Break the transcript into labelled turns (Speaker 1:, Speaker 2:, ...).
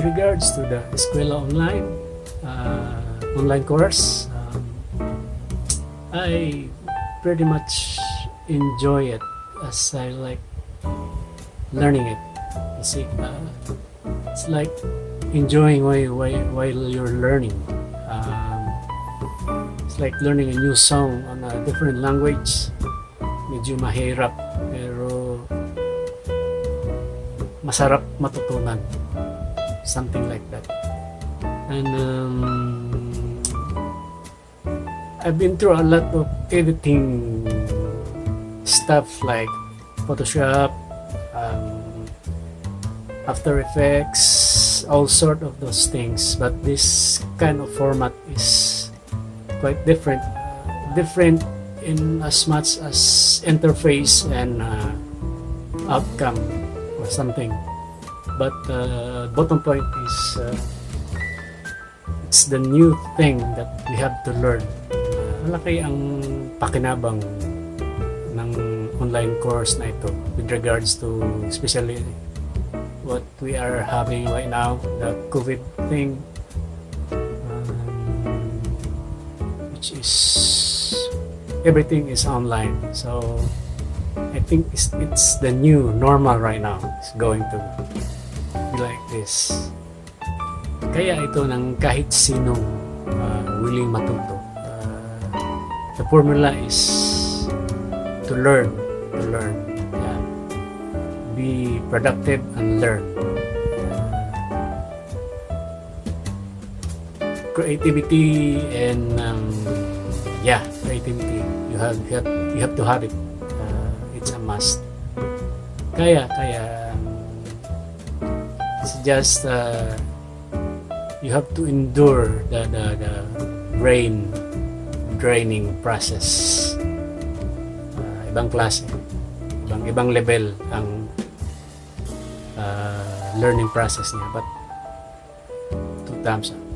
Speaker 1: regards to the Eskwela online course, I pretty much enjoy it as I like learning it. You see, it's like enjoying while you're learning. It's like learning a new song on a different language. Medyo mahirap pero masarap matutunan. Something like that. And I've been through a lot of editing stuff like Photoshop, After Effects, all sort of those things. But this kind of format is quite different. Different in as much as interface and outcome or something. But bottom point is it's the new thing that we have to learn. Malaki ang pakinabang ng online course na ito with regards to especially what we are having right now, the COVID thing, which is everything is online. So I think it's the new normal right now. It's going to be like this. Kaya ito ng kahit sinong willing matuto. The formula is to learn. Yeah. Be productive and learn. Creativity and creativity. You have to have it. It's a must. Kaya it's just you have to endure the brain draining process. Ibang klase, ibang level ang learning process niya, but 2 thumbs up.